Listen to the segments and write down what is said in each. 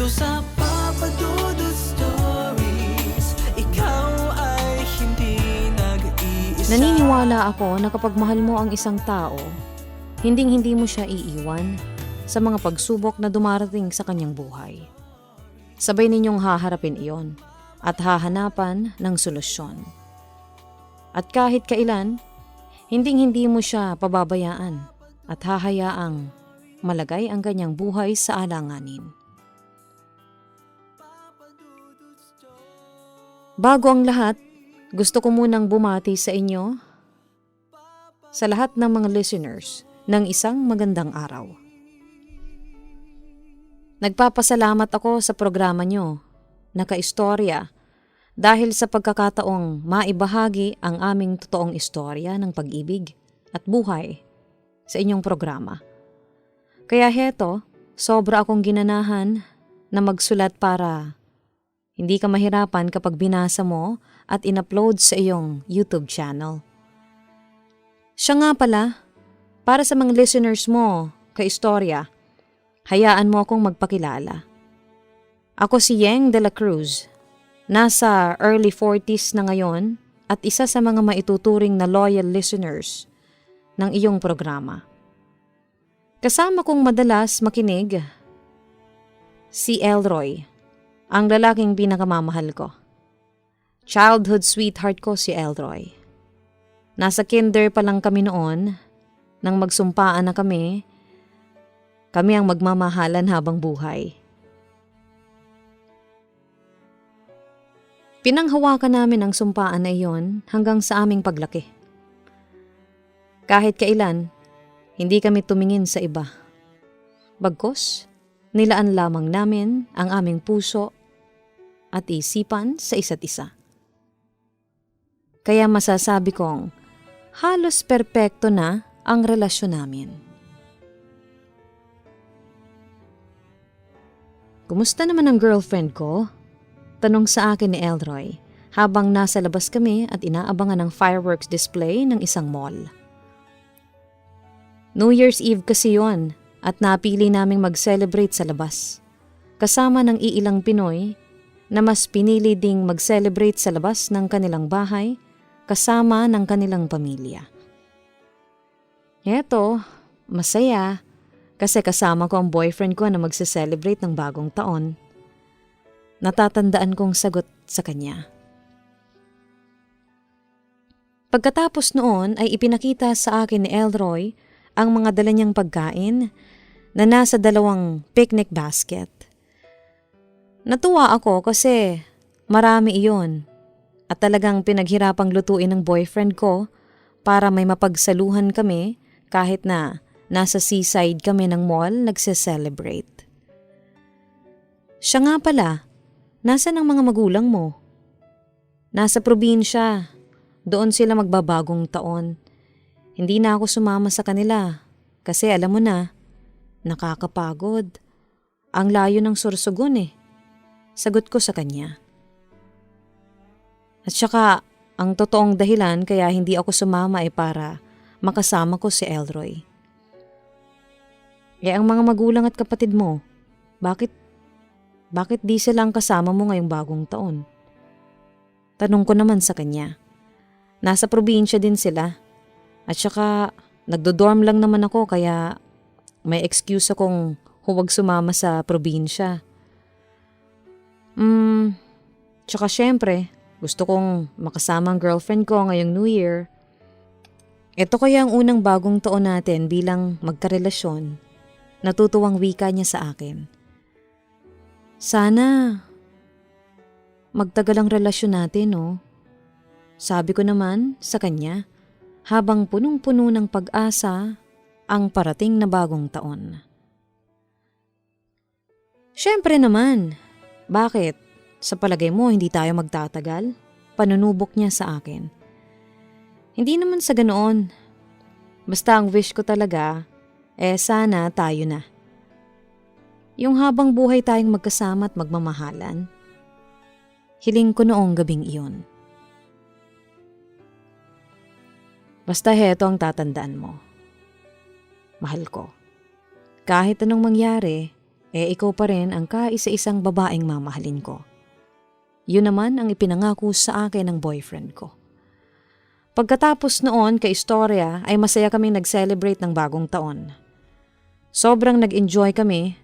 sa Papa Dudut Stories, ikaw ay hindi nag-iisa. Naniniwala ako na kapag mahal mo ang isang tao, hinding-hindi mo siya iiwan sa mga pagsubok na dumarating sa kanyang buhay. Sabay ninyong haharapin iyon at hahanapan ng solusyon. At kahit kailan, hinding-hindi mo siya pababayaan at hahayaang malagay ang kanyang buhay sa alanganin. Bago ang lahat, gusto ko munang bumati sa inyo, sa lahat ng mga listeners, ng isang magandang araw. Nagpapasalamat ako sa programa nyo, Nakaistorya, dahil sa pagkakataong maibahagi ang aming totoong istorya ng pag-ibig at buhay sa inyong programa. Kaya heto, sobra akong ginanahan na magsulat para hindi ka mahirapan kapag binasa mo at in-upload sa iyong YouTube channel. Siya nga pala, para sa mga listeners mo, Kaistorya, hayaan mo akong magpakilala. Ako si Yeng de la Cruz, nasa early 40s na ngayon at isa sa mga maituturing na loyal listeners ng iyong programa. Kasama kong madalas makinig, si Elroy, ang lalaking pinakamamahal ko. Childhood sweetheart ko si Elroy. Nasa kinder pa lang kami noon, nang magsumpaan na kami ang magmamahalan habang buhay. Pinanghawakan namin ang sumpaan na iyon hanggang sa aming paglaki. Kahit kailan, hindi kami tumingin sa iba. Bagkus, nilaan lamang namin ang aming puso at isipan sa isa't isa. Kaya masasabi kong halos perpekto na ang relasyon namin. Kumusta naman ang girlfriend ko? Tanong sa akin ni Elroy habang nasa labas kami at inaabangan ng fireworks display ng isang mall. New Year's Eve kasi yon at napili naming mag-celebrate sa labas. Kasama ng iilang Pinoy na mas pinili ding mag-celebrate sa labas ng kanilang bahay kasama ng kanilang pamilya. Eto, masaya kasi kasama ko ang boyfriend ko na magse-celebrate ng bagong taon. Natatandaan kong sagot sa kanya. Pagkatapos noon ay ipinakita sa akin ni Elroy ang mga dala niyang pagkain na nasa 2 picnic basket. Natuwa ako kasi marami iyon at talagang pinaghirapang lutuin ng boyfriend ko para may mapagsaluhan kami kahit na nasa seaside kami ng mall nagse-celebrate. Siya nga pala, nasaan ang mga magulang mo? Nasa probinsya, doon sila magbabagong taon. Hindi na ako sumama sa kanila kasi alam mo na, nakakapagod. Ang layo ng Sorsogon eh. Sagot ko sa kanya. At saka, ang totoong dahilan kaya hindi ako sumama ay para makasama ko si Elroy. Ang mga magulang at kapatid mo, bakit di silang kasama mo ngayong bagong taon? Tanong ko naman sa kanya. Nasa probinsya din sila. At saka, nagdo-dorm lang naman ako kaya may excuse akong huwag sumama sa probinsya. Tsaka syempre, gusto kong makasama ang girlfriend ko ngayong New Year. Ito kaya ang unang bagong taon natin bilang magkarelasyon. Natutuwang wika niya sa akin. Sana magtagal ang relasyon natin, no? Sabi ko naman sa kanya habang punong-puno ng pag-asa ang parating na bagong taon. Syempre naman, bakit? Sa palagay mo hindi tayo magtatagal? Panunubok niya sa akin. Hindi naman sa ganoon. Basta ang wish ko talaga, sana tayo na. Yung habang buhay tayong magkasama at magmamahalan. Hiling ko noong gabing iyon. Basta heto ang tatandaan mo. Mahal ko. Kahit anong mangyari, ikaw pa rin ang kaisa-isang babaeng mamahalin ko. Yun naman ang ipinangako sa akin ng boyfriend ko. Pagkatapos noon ka-istorya ay masaya kaming nag-celebrate ng bagong taon. Sobrang nag-enjoy kami,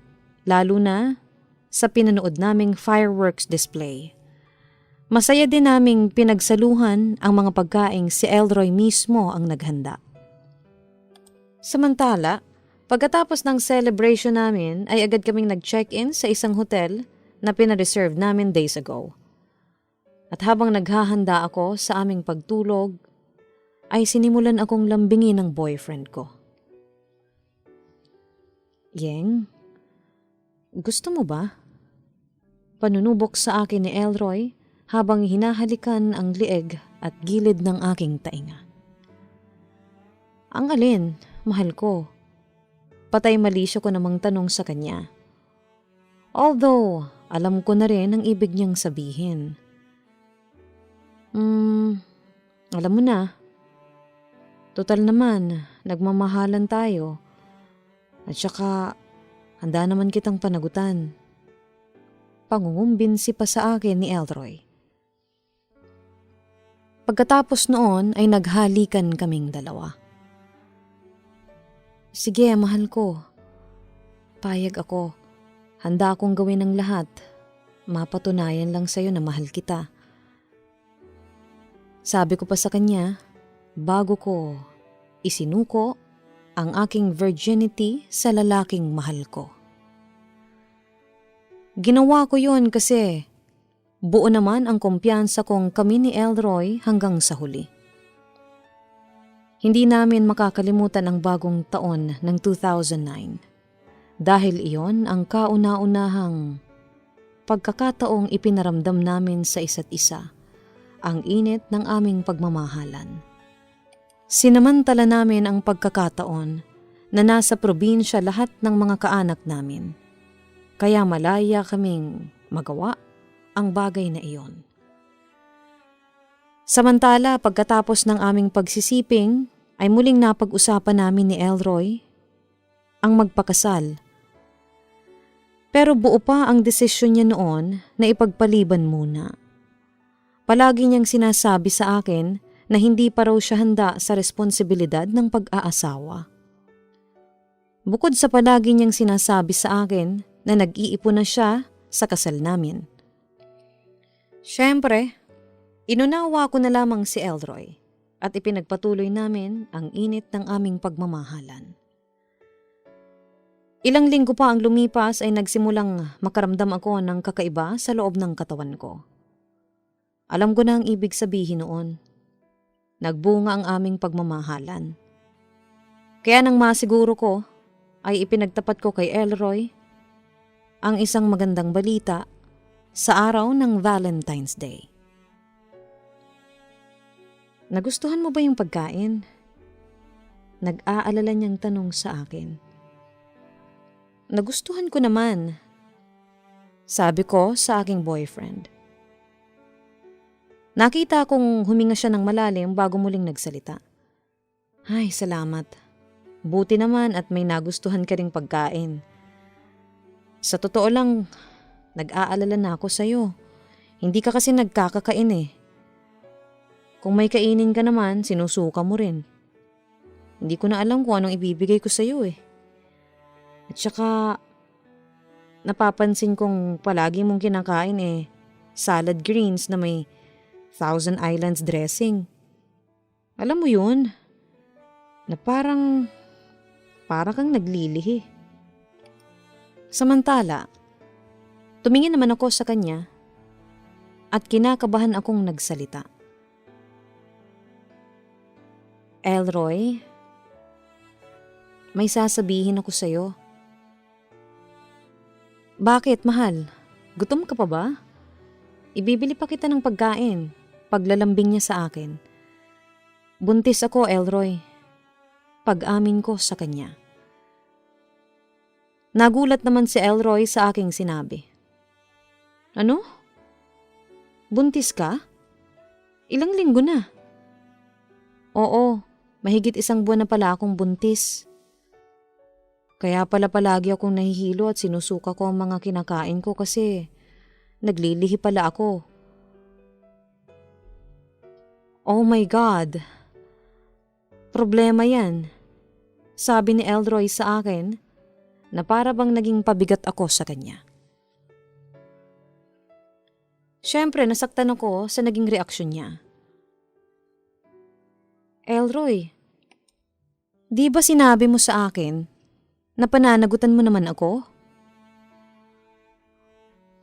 lalo na sa pinanood naming fireworks display. Masaya din naming pinagsaluhan ang mga pagkaing si Elroy mismo ang naghanda. Samantala, pagkatapos ng celebration namin ay agad kaming nag-check-in sa isang hotel na pinareserve namin days ago. At habang naghahanda ako sa aming pagtulog, ay sinimulan akong lambingin ng boyfriend ko. Yeng, gusto mo ba? Panunubok sa akin ni Elroy habang hinahalikan ang lieg at gilid ng aking tainga. Ang alin, mahal ko? Patay malisyo ko namang tanong sa kanya. Although, alam ko na rin ang ibig niyang sabihin. Alam mo na. Total naman, nagmamahalan tayo. At saka, handa naman kitang panagutan. Pangungumbinsi pa sa akin ni Elroy. Pagkatapos noon ay naghalikan kaming dalawa. Sige, mahal ko. Payag ako. Handa akong gawin ang lahat. Mapatunayan lang sa'yo na mahal kita. Sabi ko pa sa kanya, bago ko isinuko ang aking virginity sa lalaking mahal ko. Ginawa ko yun kasi buo naman ang kumpiyansa kong kami ni Elroy hanggang sa huli. Hindi namin makakalimutan ang bagong taon ng 2009 dahil iyon ang kauna-unahang pagkakataong ipinaramdam namin sa isa't isa ang init ng aming pagmamahalan. Sinamantala namin ang pagkakataon na nasa probinsya lahat ng mga kaanak namin, kaya malaya kaming magawa ang bagay na iyon. Samantala, pagkatapos ng aming pagsisiping, ay muling napag-usapan namin ni Elroy ang magpakasal. Pero buo pa ang desisyon niya noon na ipagpaliban muna. Palagi niyang sinasabi sa akin na hindi pa raw siya handa sa responsibilidad ng pag-aasawa. Bukod sa palagi niyang sinasabi sa akin na nag-iipon na siya sa kasal namin. Siyempre, inunawa ko na lamang si Elroy at ipinagpatuloy namin ang init ng aming pagmamahalan. Ilang linggo pa ang lumipas ay nagsimulang makaramdam ako ng kakaiba sa loob ng katawan ko. Alam ko na ang ibig sabihin noon. Nagbunga ang aming pagmamahalan. Kaya nang masiguro ko, ay ipinagtapat ko kay Elroy ang isang magandang balita sa araw ng Valentine's Day. Nagustuhan mo ba yung pagkain? Nag-aalala niyang tanong sa akin. Nagustuhan ko naman, sabi ko sa aking boyfriend. Nakita kong huminga siya ng malalim bago muling nagsalita. Ay, salamat. Buti naman at may nagustuhan ka ring pagkain. Sa totoo lang, nag-aalala na ako sa'yo. Hindi ka kasi nagkakakain eh. Kung may kainin ka naman, sinusuka mo rin. Hindi ko na alam kung anong ibibigay ko sa'yo eh. At saka, napapansin kong palagi mong kinakain eh, salad greens na may Thousand Islands dressing. Alam mo yun, na para kang naglilihi. Samantala, tumingin naman ako sa kanya at kinakabahan akong nagsalita. Elroy, may sasabihin ako sa'yo. Bakit, mahal? Gutom ka pa ba? Ibibili pa kita ng pagkain. Paglalambing niya sa akin. Buntis ako, Elroy. Pag-amin ko sa kanya. Nagulat naman si Elroy sa aking sinabi. Ano? Buntis ka? Ilang linggo na? Oo, mahigit 1 buwan na pala akong buntis. Kaya pala palagi akong nahihilo at sinusuka ko ang mga kinakain ko kasi naglilihi pala ako. Oh my God! Problema yan. Sabi ni Elroy sa akin na para bang naging pabigat ako sa kanya. Siyempre, nasaktan ako sa naging reaksyon niya. Elroy, di ba sinabi mo sa akin na pananagutan mo naman ako?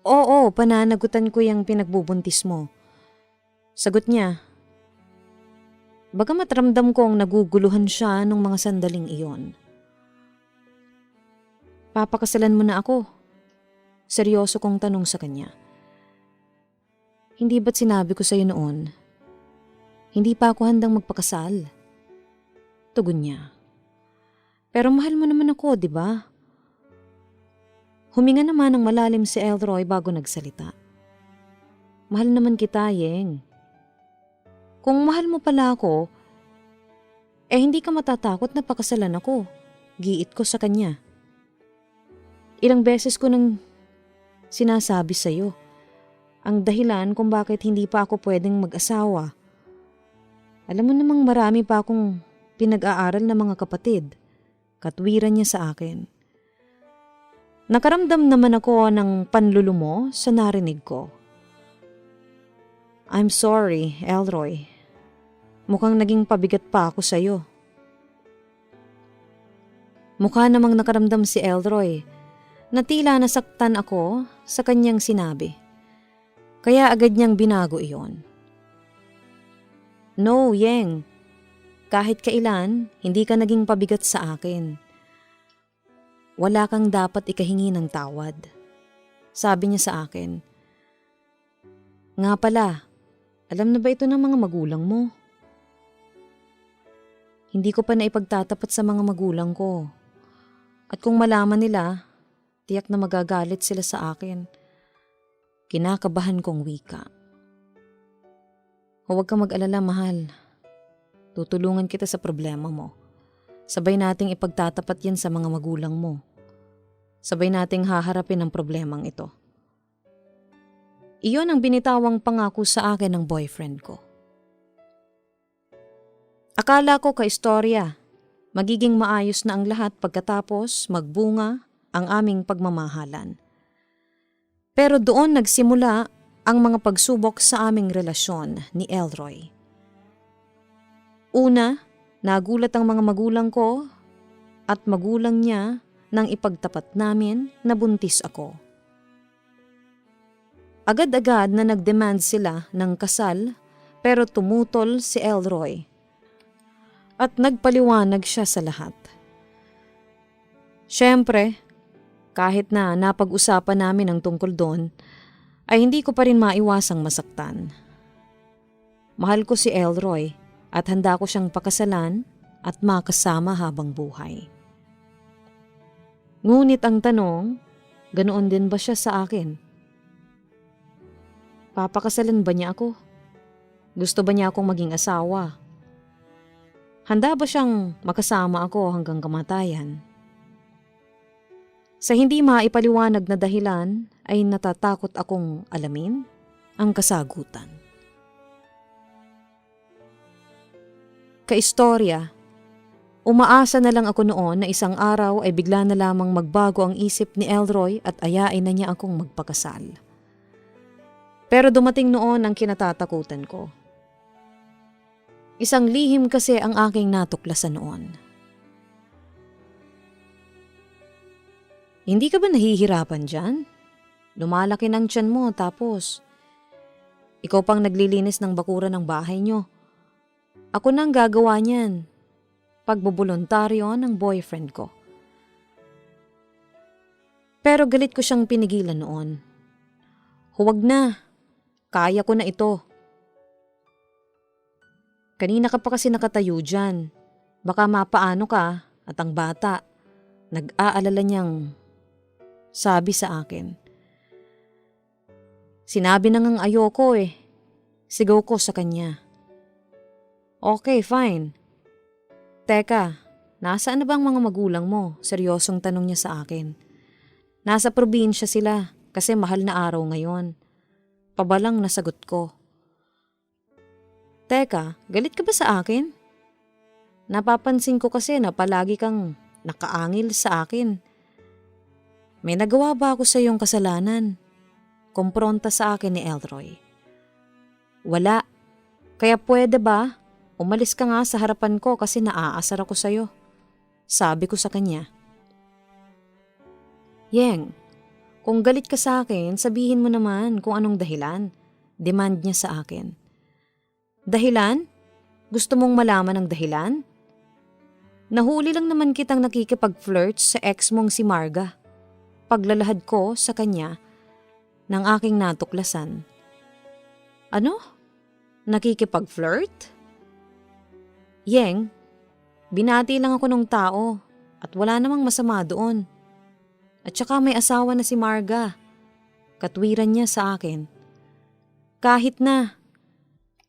Oo, pananagutan ko yung pinagbubuntis mo. Sagot niya. Bagamat ramdam kong naguguluhan siya nung mga sandaling iyon. Papakasalan mo na ako. Seryoso kong tanong sa kanya. Hindi ba't sinabi ko sa'yo noon? Hindi pa ako handang magpakasal. Tugon niya. Pero mahal mo naman ako, di ba? Huminga naman ng malalim si Elroy bago nagsalita. Mahal naman kita, Yeng. Kung mahal mo pala ako, hindi ka matatakot na pakasalan ako. Giit ko sa kanya. Ilang beses ko nang sinasabi sa'yo ang dahilan kung bakit hindi pa ako pwedeng mag-asawa. Alam mo namang marami pa akong pinag-aaral na mga kapatid. Katwiran niya sa akin. Nakaramdam naman ako ng panlulumo sa narinig ko. I'm sorry, Elroy. Mukhang naging pabigat pa ako sa'yo. Mukha namang nakaramdam si Elroy na tila nasaktan ako sa kanyang sinabi. Kaya agad niyang binago iyon. No, Yeng. Kahit kailan, hindi ka naging pabigat sa akin. Wala kang dapat ikahingi ng tawad. Sabi niya sa akin. Nga pala, alam na ba ito ng mga magulang mo? Hindi ko pa naipagtatapat sa mga magulang ko. At kung malaman nila, tiyak na magagalit sila sa akin. Kinakabahan kong wika. Huwag kang mag-alala, mahal. Tutulungan kita sa problema mo. Sabay nating ipagtatapat yan sa mga magulang mo. Sabay nating haharapin ang problemang ito. Iyon ang binitawang pangako sa akin ng boyfriend ko. Akala ko kaistorya, magiging maayos na ang lahat pagkatapos magbunga ang aming pagmamahalan. Pero doon nagsimula ang mga pagsubok sa aming relasyon ni Elroy. Una, nagulat ang mga magulang ko at magulang niya nang ipagtapat namin na buntis ako. Agad-agad na nagdemand sila ng kasal pero tumutol si Elroy at nagpaliwanag siya sa lahat. Siyempre, kahit na napag-usapan namin ang tungkol doon, ay hindi ko pa rin maiwasang masaktan. Mahal ko si Elroy at handa ko siyang pakasalan at makasama habang buhay. Ngunit ang tanong, ganoon din ba siya sa akin? Papakasalan ba niya ako? Gusto ba niya akong maging asawa? Handa ba siyang makasama ako hanggang kamatayan? Sa hindi maipaliwanag na dahilan ay natatakot akong alamin ang kasagutan. Kaistorya, umaasa na lang ako noon na isang araw ay bigla na lamang magbago ang isip ni Elroy at ayain na niya akong magpakasal. Pero dumating noon ang kinatatakutan ko. Isang lihim kasi ang aking natuklasan noon. Hindi ka ba nahihirapan dyan? Lumalaki ng tiyan mo tapos ikaw pang naglilinis ng bakuran ng bahay nyo. Ako nang gagawa niyan. Pagbobolontaryo ng boyfriend ko. Pero galit ko siyang pinigilan noon. Huwag na. Kaya ko na ito. Kanina ka pa kasi nakatayo dyan. Baka mapaano ka at ang bata. Nag-aalala niyang sabi sa akin. Sinabi na ngang ayoko eh. Sigaw ko sa kanya. Okay, fine. Teka, Nasaan na ba ang mga magulang mo? Seryosong tanong niya sa akin. Nasa probinsya sila kasi mahal na araw ngayon. Pabalang nasagot ko. Teka, galit ka ba sa akin? Napapansin ko kasi na palagi kang nakaangil sa akin. May nagawa ba ako sa iyong kasalanan? Kumpronta sa akin ni Elroy. Wala. Kaya pwede ba? Umalis ka nga sa harapan ko kasi naaasar ako sa'yo. Sabi ko sa kanya. Yeng, kung galit ka sa akin, sabihin mo naman kung anong dahilan. Demand niya sa akin. Dahilan? Gusto mong malaman ang dahilan? Nahuli lang naman kitang nakikipag-flirt sa ex mong si Marga. Paglalahad ko sa kanya ng aking natuklasan. Ano? Nakikipag-flirt? Yeng, binati lang ako ng tao at wala namang masama doon. At saka may asawa na si Marga. Katwiran niya sa akin. Kahit na,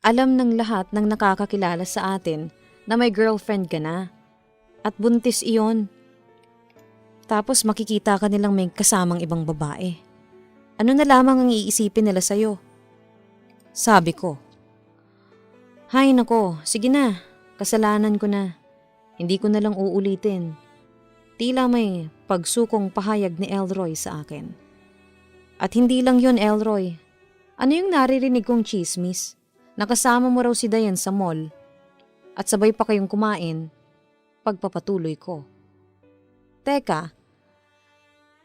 alam ng lahat ng nakakakilala sa atin na may girlfriend ka na. At buntis iyon. Tapos makikita ka nilang may kasamang ibang babae. Ano na lamang ang iisipin nila sa'yo? Sabi ko. Hay nako, sige na, kasalanan ko na. Hindi ko na lang uulitin. Tila may pagsukong pahayag ni Elroy sa akin. At hindi lang yun, Elroy. Ano yung naririnig kong chismis? Nakasama mo raw si Dayan sa mall. At sabay pa kayong kumain. Pagpapatuloy ko. Teka,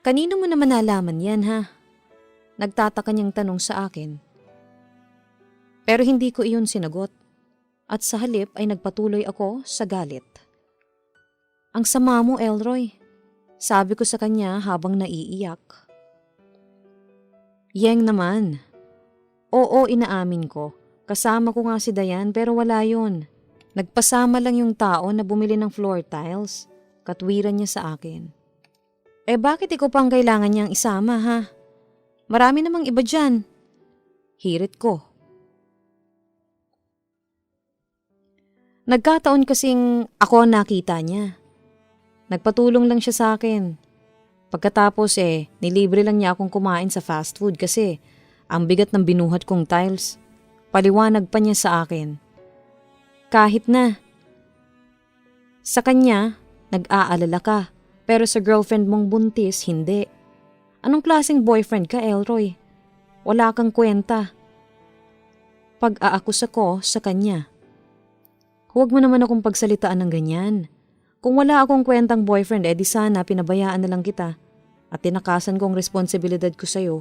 kanino mo naman nalaman yan ha? Nagtataka niyang tanong sa akin. Pero hindi ko iyon sinagot. At sa halip ay nagpatuloy ako sa galit. Ang sama mo, Elroy. Sabi ko sa kanya habang naiiyak. Yeng naman. Oo, inaamin ko. Kasama ko nga si Dayan pero wala yun. Nagpasama lang yung tao na bumili ng floor tiles. Katwiran niya sa akin. Bakit ikaw pang kailangan niyang isama ha? Marami namang iba dyan. Hirit ko. Nagkataon kasing ako nakita niya. Nagpatulong lang siya sa akin. Pagkatapos nilibre lang niya akong kumain sa fast food kasi ang bigat ng binuhat kong tiles. Paliwanag pa niya sa akin. Kahit na. Sa kanya, nag-aalala ka. Pero sa girlfriend mong buntis, hindi. Anong klaseng boyfriend ka, Elroy? Wala kang kwenta. Pag-aakusa ko sa kanya. Huwag mo naman akong pagsalitaan ng ganyan. Kung wala akong kwentang boyfriend, di sana pinabayaan na lang kita at tinakasan kong responsibilidad ko sa'yo.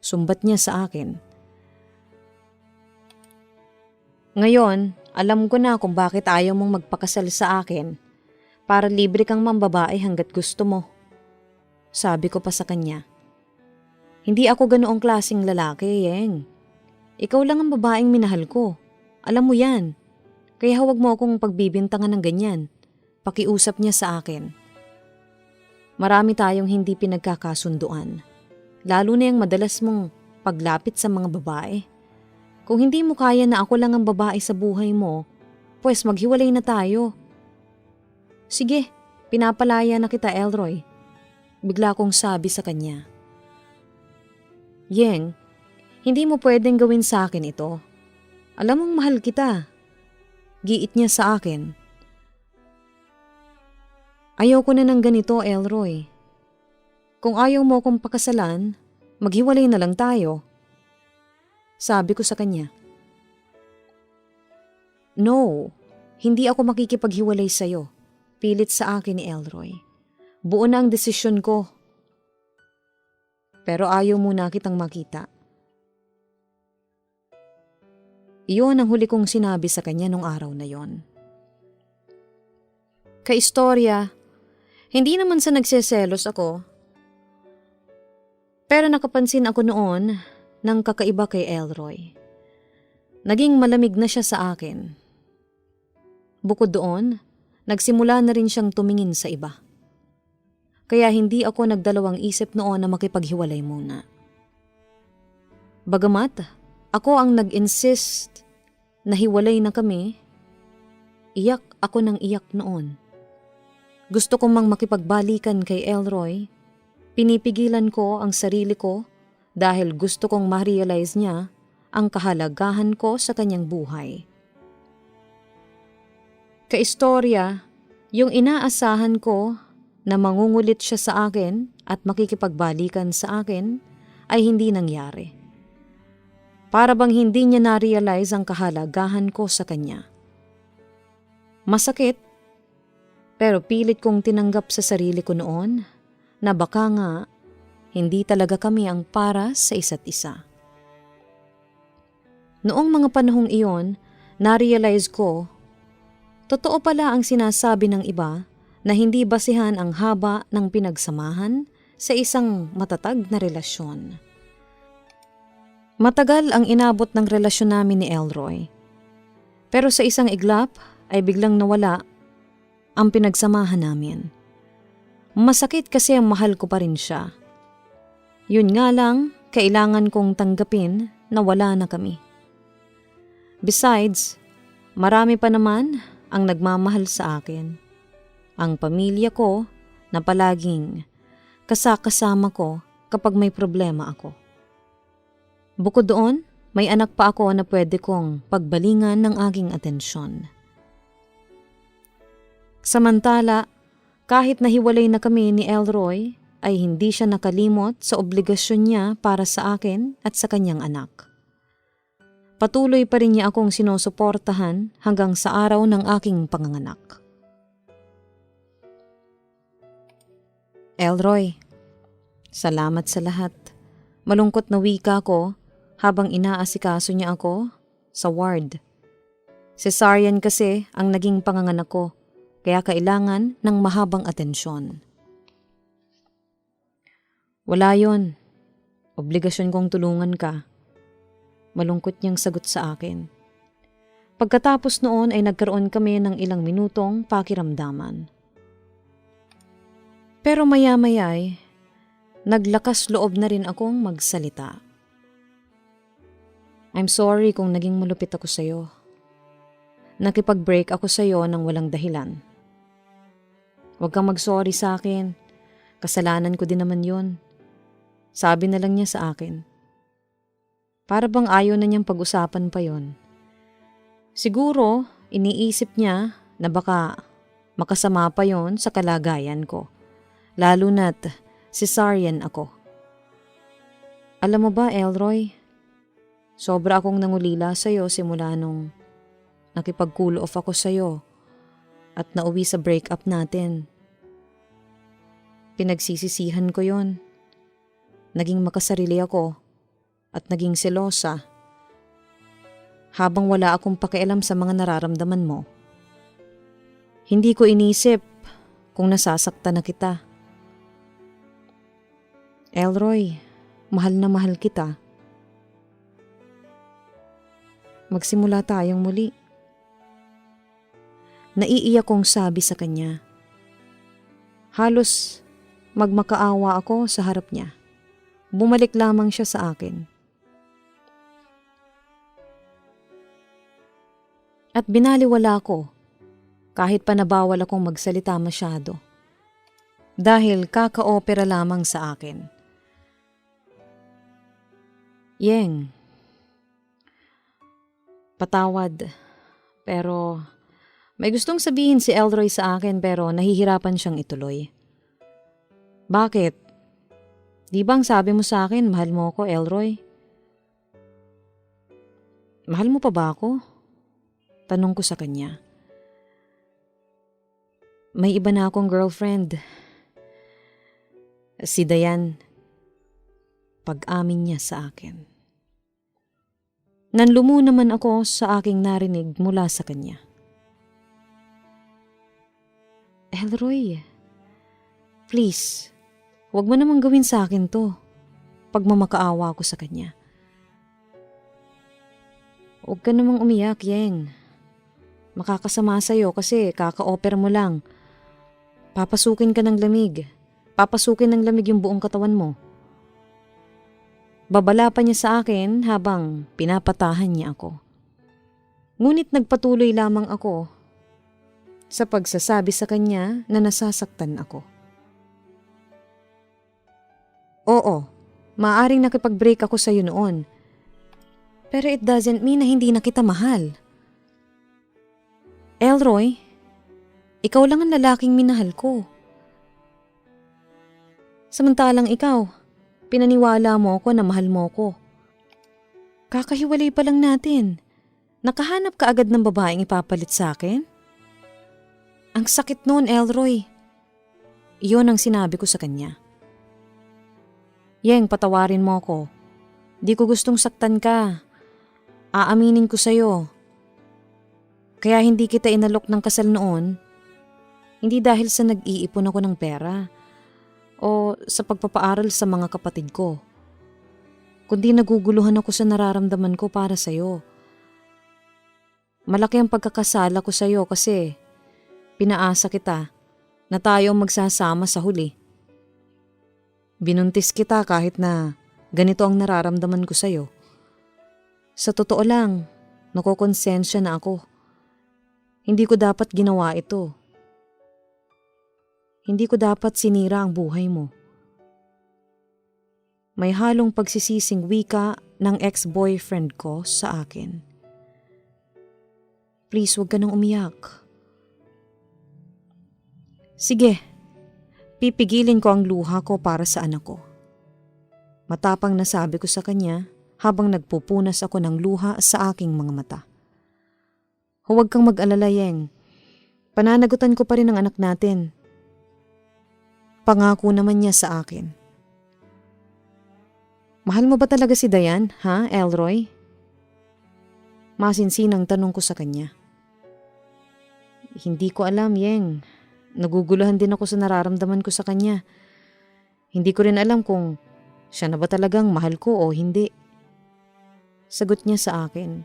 Sumbat niya sa akin. Ngayon, alam ko na kung bakit ayaw mong magpakasal sa akin para libre kang mambabae hanggat gusto mo. Sabi ko pa sa kanya. Hindi ako ganoong klaseng lalaki, Yeng. Ikaw lang ang babaeng minahal ko. Alam mo yan. Kaya huwag mo akong pagbibintangan ng ganyan. Pakiusap niya sa akin. Marami tayong hindi pinagkakasunduan. Lalo na yung madalas mong paglapit sa mga babae. Kung hindi mo kaya na ako lang ang babae sa buhay mo, pues maghiwalay na tayo. Sige, pinapalaya na kita, Elroy. Bigla kong sabi sa kanya. Yeng, hindi mo pwedeng gawin sa akin ito. Alam mong mahal kita. Giit niya sa akin. Ayaw ko na ng ganito, Elroy. Kung ayaw mo akong pakasalan, maghiwalay na lang tayo. Sabi ko sa kanya. No, hindi ako makikipaghiwalay sa'yo. Pilit sa akin ni Elroy. Buo na ang desisyon ko. Pero ayaw muna kitang makita. Iyon ang huli kong sinabi sa kanya nung araw na yon. Kaistorya, hindi naman sa nagseselos ako. Pero nakapansin ako noon ng kakaiba kay Elroy. Naging malamig na siya sa akin. Bukod doon, nagsimula na rin siyang tumingin sa iba. Kaya hindi ako nagdalawang isip noon na makipaghiwalay muna. Bagamat ako ang nag-insist na hiwalay na kami, iyak ako ng iyak noon. gusto kong mang makipagbalikan kay Elroy, pinipigilan ko ang sarili ko dahil gusto kong ma-realize niya ang kahalagahan ko sa kanyang buhay. Kaistorya, yung inaasahan ko na mangungulit siya sa akin at makikipagbalikan sa akin ay hindi nangyari. Para bang hindi niya na-realize ang kahalagahan ko sa kanya. Masakit, pero pilit kong tinanggap sa sarili ko noon na baka nga hindi talaga kami ang para sa isa't isa. Noong mga panahong iyon, na-realize ko, totoo pala ang sinasabi ng iba na hindi basihan ang haba ng pinagsamahan sa isang matatag na relasyon. Matagal ang inabot ng relasyon namin ni Elroy. Pero sa isang iglap ay biglang nawala ang pinagsamahan namin. Masakit kasi ang mahal ko pa rin siya. Yun nga lang, kailangan kong tanggapin na wala na kami. Besides, marami pa naman ang nagmamahal sa akin. Ang pamilya ko na palaging kasama ko kapag may problema ako. Bukod doon, may anak pa ako na pwede kong pagbalingan ng aking atensyon. Samantala, kahit nahiwalay na kami ni Elroy, ay hindi siya nakalimot sa obligasyon niya para sa akin at sa kanyang anak. Patuloy pa rin niya akong sinusuportahan hanggang sa araw ng aking panganganak. Elroy, salamat sa lahat. Malungkot na wika ko habang inaasikaso niya ako sa ward. Cesarean kasi ang naging panganganak ko, kaya kailangan ng mahabang atensyon. Wala yon. Obligasyon kong tulungan ka. Malungkot niyang sagot sa akin. Pagkatapos noon ay nagkaroon kami ng ilang minutong pakiramdaman. Pero maya-maya ay naglakas loob na rin akong magsalita. I'm sorry kung naging malupit ako sa'yo. Nakipag-break ako sa'yo nang walang dahilan. Huwag kang mag-sorry sa akin. Kasalanan ko din naman yun. Sabi na lang niya sa akin. Para bang ayaw na niyang pag-usapan pa yon. Siguro, iniisip niya na baka makasama pa yon sa kalagayan ko. Lalo na't cesarean ako. Alam mo ba, Elroy? Sobra akong nangulila sa'yo simula nung nakipag-cool off ako sa'yo at nauwi sa breakup natin. Pinagsisisihan ko yon. Naging makasarili ako at naging selosa habang wala akong pakialam sa mga nararamdaman mo. Hindi ko inisip kung nasasaktan na kita. Elroy, mahal na mahal kita. Magsimula tayong muli. Naiiyak kong sabi sa kanya. Halos magmakaawa ako sa harap niya. Bumalik lamang siya sa akin. At binaliwala ko kahit pa nabawal akong magsalita masyado. Dahil kaka-opera lamang sa akin. Yeng, patawad, pero may gustong sabihin si Elroy sa akin pero nahihirapan siyang ituloy. Bakit? Di bang sabi mo sa akin mahal mo ako, Elroy? Mahal mo pa ba ako? Tanong ko sa kanya. May iba na akong girlfriend. Si Dayan. Pag-amin niya sa akin. Nanlumo naman ako sa aking narinig mula sa kanya. Elroy, please, huwag mo namang gawin sa akin to. Pagmamakaawa ako sa kanya. Huwag ka namang umiyak, Yeng. Makakasama sa'yo kasi kaka-offer mo lang. Papasukin ka ng lamig. Papasukin ng lamig yung buong katawan mo. Babala pa niya sa akin habang pinapatahan niya ako. Ngunit nagpatuloy lamang ako. sa pagsasabi sa kanya na nasasaktan ako. Oo, maaaring nakipag-break ako sa'yo noon. Pero it doesn't mean na hindi na kita mahal. Elroy, ikaw lang ang lalaking minahal ko. Samantalang ikaw, pinaniwala mo ako na mahal mo ko. Kakahiwalay pa lang natin. Nakahanap ka agad ng babaeng ipapalit sa akin? Ang sakit noon, Elroy. Iyon ang sinabi ko sa kanya. Yeng, patawarin mo ako. Di ko gustong saktan ka. Aaminin ko sa'yo. Kaya hindi kita inalok ng kasal noon, hindi dahil sa nag-iipon ako ng pera o sa pagpapaaral sa mga kapatid ko, kundi naguguluhan ako sa nararamdaman ko para sa'yo. Malaki ang pagkakasala ko sa'yo kasi pinaasa kita na tayo magsasama sa huli. Binuntis kita kahit na ganito ang nararamdaman ko sa'yo. Sa totoo lang, nakokonsensya na ako. Hindi ko dapat ginawa ito. Hindi ko dapat sinira ang buhay mo. May halong pagsisising wika ng ex-boyfriend ko sa akin. Please, huwag ka nang umiyak. Sige, pipigilin ko ang luha ko para sa anak ko. Matapang na sabi ko sa kanya habang nagpupunas ako ng luha sa aking mga mata. Huwag kang mag-alala, Yeng. Pananagutan ko pa rin ang anak natin. Pangako naman niya sa akin. Mahal mo ba talaga si Dayan, ha, Elroy? Masinsinang tanong ko sa kanya. Hindi ko alam, Yeng. Naguguluhan din ako sa nararamdaman ko sa kanya. Hindi ko rin alam kung siya na ba talagang mahal ko o hindi. Sagot niya sa akin.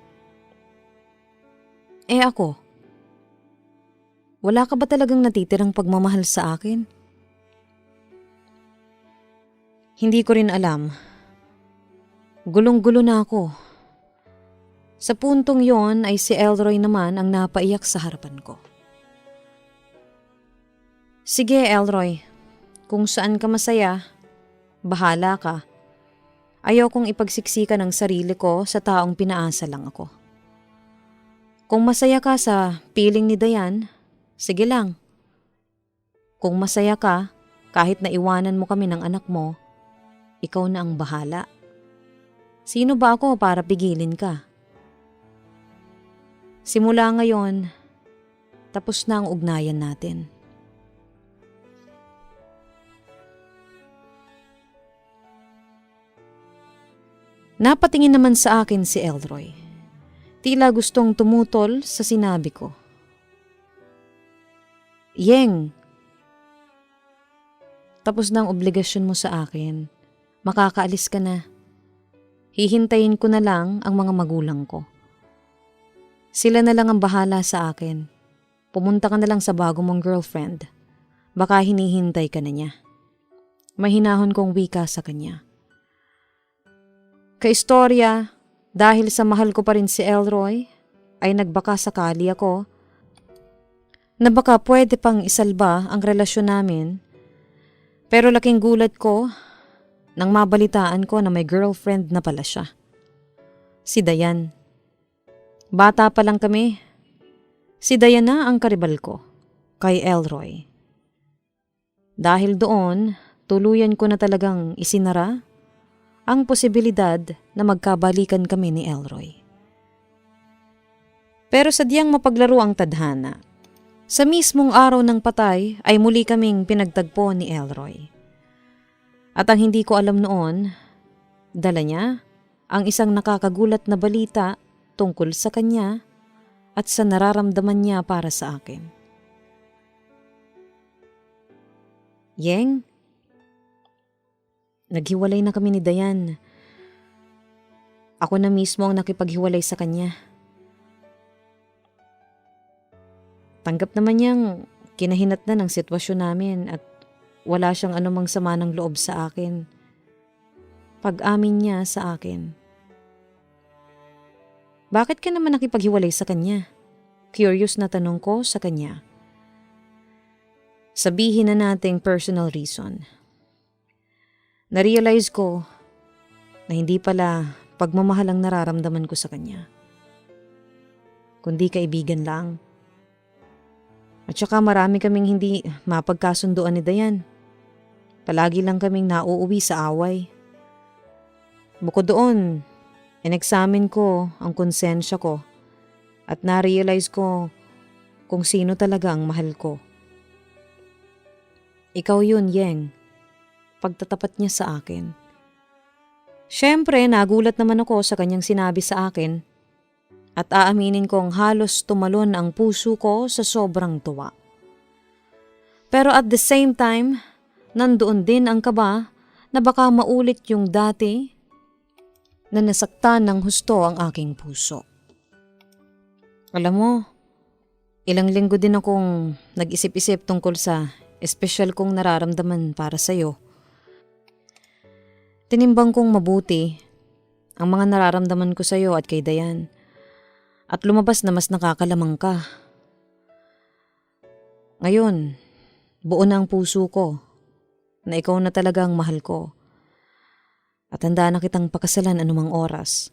Ako? Wala ka ba talagang natitirang pagmamahal sa akin? Hindi ko rin alam. Gulong-gulo na ako. Sa puntong yon ay si Elroy naman ang napaiyak sa harapan ko. Sige, Elroy. Kung saan ka masaya, bahala ka. Ayaw kong ipagsiksikan ang sarili ko sa taong pinaasa lang ako. Kung masaya ka sa piling ni Dayan, sige lang. Kung masaya ka, kahit na iwanan mo kami ng anak mo, ikaw na ang bahala. Sino ba ako para pigilin ka? Simula ngayon, tapos na ang ugnayan natin. Napatingin naman sa akin si Elroy. Tila gustong tumutol sa sinabi ko. Yeng, tapos na ang obligasyon mo sa akin. Makakaalis ka na. Hihintayin ko na lang ang mga magulang ko. Sila na lang ang bahala sa akin. Pumunta ka na lang sa bago mong girlfriend. Baka hinihintay ka na niya. Mahinahon kong wika sa kanya. Kaistorya, dahil sa mahal ko pa rin si Elroy, ay nagbaka sakali ako na baka pwede pang isalba ang relasyon namin. Pero laking gulat ko nang mabalitaan ko na may girlfriend na pala siya. Si Dayan. Bata pa lang kami. Si Dayan na ang karibal ko kay Elroy. Dahil doon, tuluyan ko na talagang isinara ang posibilidad na magkabalikan kami ni Elroy. Pero sadyang mapaglaro ang tadhana. Sa mismong araw ng patay ay muli kaming pinagtagpo ni Elroy. At ang hindi ko alam noon, dala niya ang isang nakakagulat na balita tungkol sa kanya at sa nararamdaman niya para sa akin. Yeng, naghiwalay na kami ni Dayan. Ako na mismo ang nakipaghiwalay sa kanya. Tanggap naman niyang kinahinatnan ng sitwasyon namin at wala siyang anumang sama ng loob sa akin. Pag-amin niya sa akin. Bakit ka naman nakipaghiwalay sa kanya? Curious na tanong ko sa kanya. Sabihin na nating personal reason. Na-realize ko na hindi pala pagmamahal ang nararamdaman ko sa kanya, kundi kaibigan lang. At saka marami kaming hindi mapagkasunduan ni Dayan. Palagi lang kaming nauuwi sa away. Bukod doon, in-examine ko ang konsensya ko at na-realize ko kung sino talaga ang mahal ko. Ikaw yun, Yeng. Pagtatapat niya sa akin. Siyempre, nagulat naman ako sa kanyang sinabi sa akin at aaminin kong halos tumalon ang puso ko sa sobrang tuwa. Pero at the same time, nandoon din ang kaba na baka maulit yung dati na nasaktan ng husto ang aking puso. Alam mo, ilang linggo din akong nag-isip-isip tungkol sa espesyal kong nararamdaman para sa'yo. Tinimbang kong mabuti ang mga nararamdaman ko sa'yo at kay Dayan at lumabas na mas nakakalamang ka. Ngayon, buo na ang puso ko na ikaw na talaga ang mahal ko at handa na kitang pakasalan anumang oras.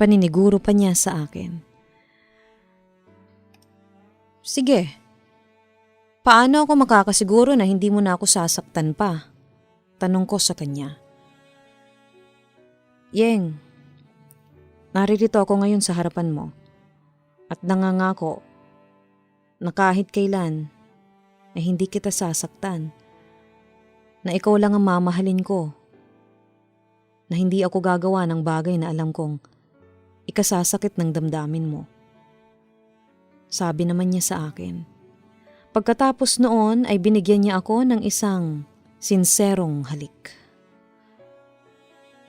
Paniniguro pa niya sa akin. Sige, paano ako makakasiguro na hindi mo na ako sasaktan pa? Tanong ko sa kanya. Yeng, naririto ako ngayon sa harapan mo at nangangako na kahit kailan na hindi kita sasaktan, na ikaw lang ang mamahalin ko, na hindi ako gagawa ng bagay na alam kong ikasasakit ng damdamin mo. Sabi naman niya sa akin. Pagkatapos noon ay binigyan niya ako ng isang sinserong halik.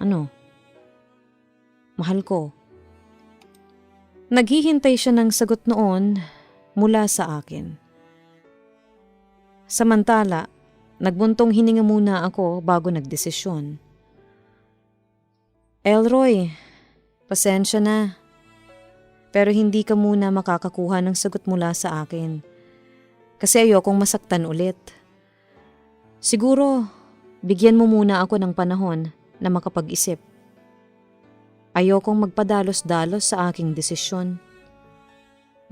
Ano? Mahal ko. Naghihintay siya ng sagot noon mula sa akin. Samantala, nagbuntong hininga muna ako bago nagdesisyon. Elroy, pasensya na. Pero hindi ka muna makakakuha ng sagot mula sa akin. Kasi ayokong masaktan ulit. Siguro, bigyan mo muna ako ng panahon na makapag-isip. Ayokong magpadalos-dalos sa aking desisyon.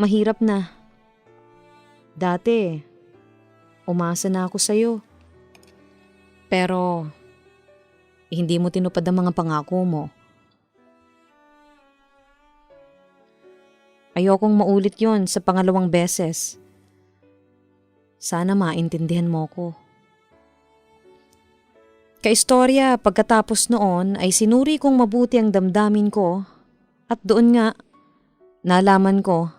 Mahirap na. Dati, umasa na ako sa'yo. Pero, hindi mo tinupad ang mga pangako mo. Ayokong maulit yon sa pangalawang beses. Sana maintindihan mo ko. Kaistorya, pagkatapos noon ay sinuri kong mabuti ang damdamin ko at doon nga nalaman ko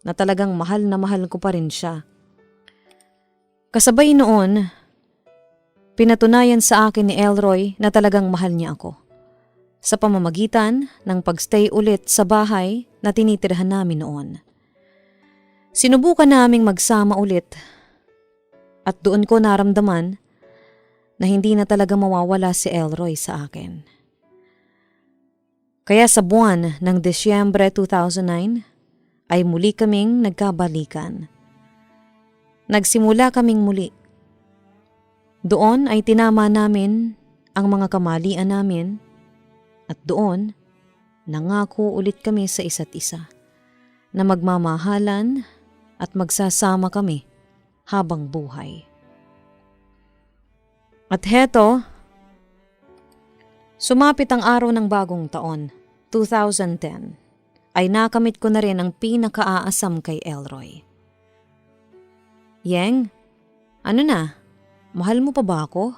na talagang mahal na mahal ko pa rin siya. Kasabay noon, pinatunayan sa akin ni Elroy na talagang mahal niya ako sa pamamagitan ng pagstay ulit sa bahay na tinitirhan namin noon. Sinubukan naming magsama ulit at doon ko naramdaman na hindi na talaga mawawala si Elroy sa akin. Kaya sa buwan ng Disyembre 2009 ay muli kaming nagkabalikan. Nagsimula kaming muli. Doon ay tinama namin ang mga kamalian namin at doon nangako ulit kami sa isa't isa na magmamahalan at magsasama kami habang buhay. At heto, sumapit ang araw ng bagong taon, 2010, ay nakamit ko na rin ang pinakaaasam kay Elroy. Yeng, ano na? Mahal mo pa ba ako?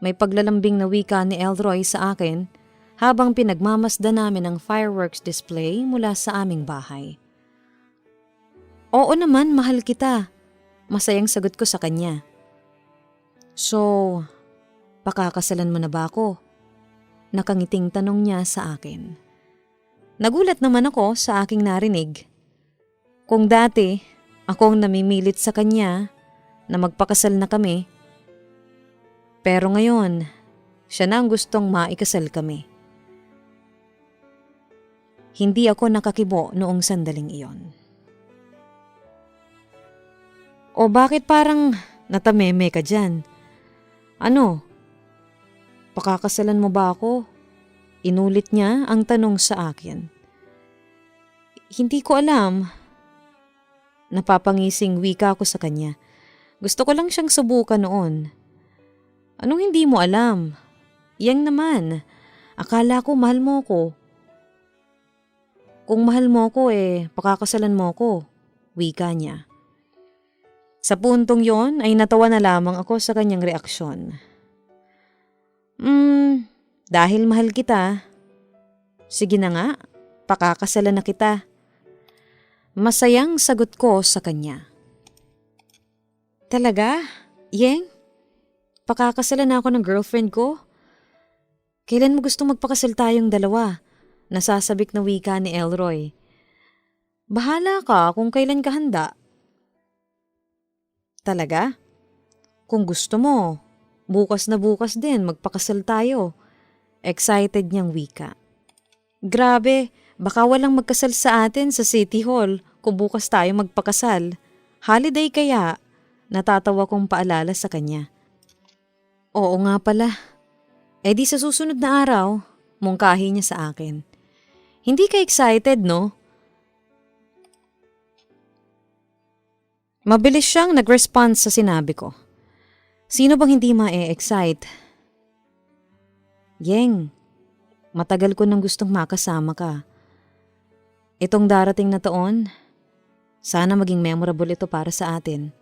May paglalambing na wika ni Elroy sa akin habang pinagmamasdan namin ang fireworks display mula sa aming bahay. Oo naman, mahal kita. Masayang sagot ko sa kanya. So, pakakasalan mo na ba ako? Nakangiting tanong niya sa akin. Nagulat naman ako sa aking narinig. Kung dati, akong namimilit sa kanya na magpakasal na kami, pero ngayon, siya na ang gustong maikasal kami. Hindi ako nakakibo noong sandaling iyon. O bakit parang natameme ka dyan? Ano? Pakakasalan mo ba ako? Inulit niya ang tanong sa akin. Hindi ko alam. Napapangising wika ko sa kanya. Gusto ko lang siyang subukan noon. Anong hindi mo alam? Yang naman, akala ko mahal mo ko. Kung mahal mo ko pakakasalan mo ko, wika niya. Sa puntong yon ay natawa na lamang ako sa kanyang reaksyon. Dahil mahal kita. Sige na nga, pakakasalan na kita. Masayang sagot ko sa kanya. Talaga? Yeng? Pakakasalan na ako ng girlfriend ko? Kailan mo gusto magpakasal tayong dalawa? Nasasabik na wika ni Elroy. Bahala ka kung kailan ka handa. Talaga? Kung gusto mo, bukas na bukas din magpakasal tayo. Excited niyang wika. Grabe, baka walang magkasal sa atin sa City Hall kung bukas tayo magpakasal. Holiday kaya? Natatawa kong paalala sa kanya. Oo nga pala. Di sa susunod na araw, mungkahi niya sa akin. Hindi ka excited, no? Mabilis siyang nag-response sa sinabi ko. Sino bang hindi ma-excite? Yeng, matagal ko nang gustong makasama ka. Itong darating na taon, sana maging memorable ito para sa atin.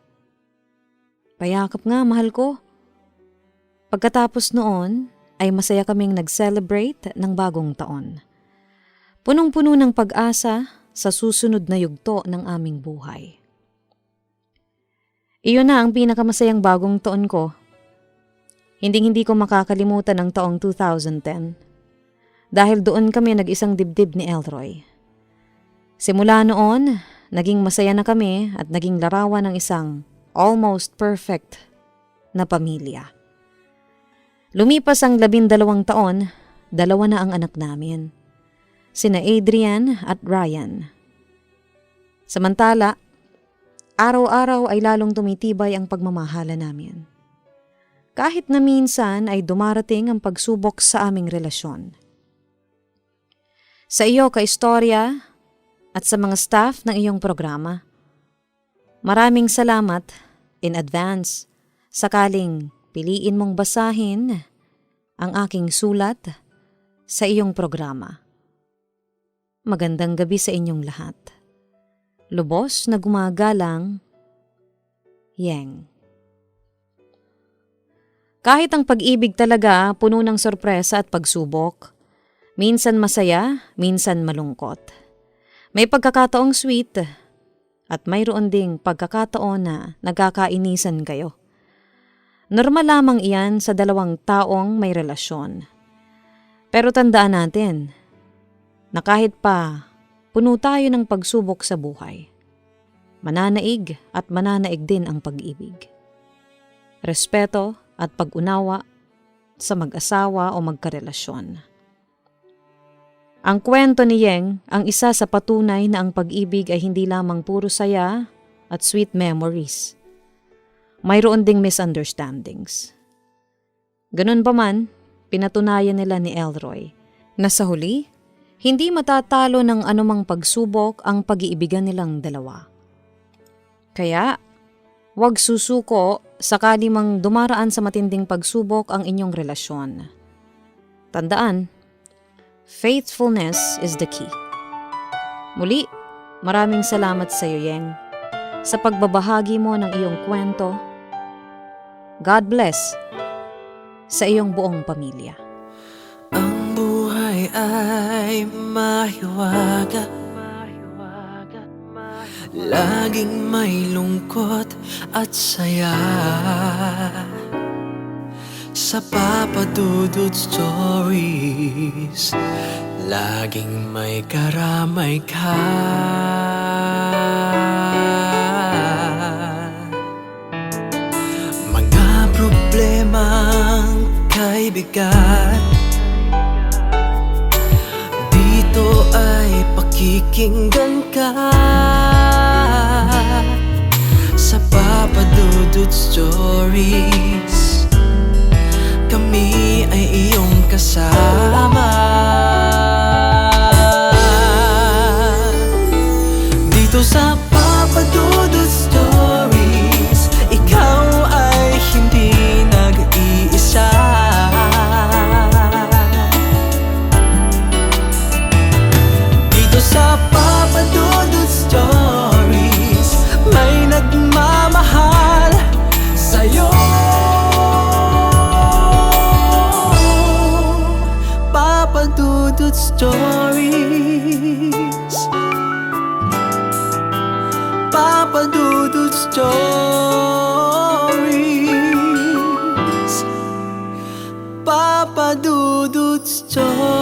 Payakap nga, mahal ko. Pagkatapos noon, ay masaya kaming nag-celebrate ng bagong taon. Punong-puno ng pag-asa sa susunod na yugto ng aming buhay. Iyon na ang pinakamasayang bagong taon ko. Hindi ko makakalimutan ang taong 2010 dahil doon kami nag-isang dibdib ni Elroy. Simula noon, naging masaya na kami at naging larawan ng isang almost perfect na pamilya. Lumipas ang 12 taon, 2 na ang anak namin. Sina Adrian at Ryan. Samantala, araw-araw ay lalong tumitibay ang pagmamahala namin. Kahit na minsan ay dumarating ang pagsubok sa aming relasyon. Sa iyo, kaistorya, at sa mga staff ng iyong programa, maraming salamat in advance sakaling piliin mong basahin ang aking sulat sa iyong programa. Magandang gabi sa inyong lahat. Lubos na gumagalang, Yeng. Kahit ang pag-ibig talaga puno ng sorpresa at pagsubok, minsan masaya, minsan malungkot. May pagkakataong sweet at mayroon ding pagkakataon na nagkakainisan kayo. Normal lamang iyan sa dalawang taong may relasyon. Pero tandaan natin na kahit pa puno tayo ng pagsubok sa buhay, mananaig at mananaig din ang pag-ibig. Respeto at pag-unawa sa mag-asawa o magkarelasyon. Ang kwento ni Yeng ang isa sa patunay na ang pag-ibig ay hindi lamang puro saya at sweet memories. Mayroon ding misunderstandings. Ganun pa man, pinatunayan nila ni Elroy na sa huli, hindi matatalo ng anumang pagsubok ang pag-iibigan nilang dalawa. Kaya, huwag susuko sakali mang dumaraan sa matinding pagsubok ang inyong relasyon. Tandaan, faithfulness is the key. Muli, maraming salamat sa iyo, Yeng, sa pagbabahagi mo ng iyong kwento. God bless sa iyong buong pamilya. Ang buhay ay mahiwaga, laging may lungkot at saya. Sa Papa Dudut Stories, laging may karamay ka. Mga problemang kaibigan, dito ay pakikinggan ka. Sa Papa Dudut Stories. Kami ay iyong kasama dito sa Papa Dudut Stories. Ikaw ay hindi nag-iisa. Dito sa Papa Dudut Stories, may nagmamahal sa'yo. Papa Dudut Stories. Papa Dudut Stories. Papa Dudut Stories.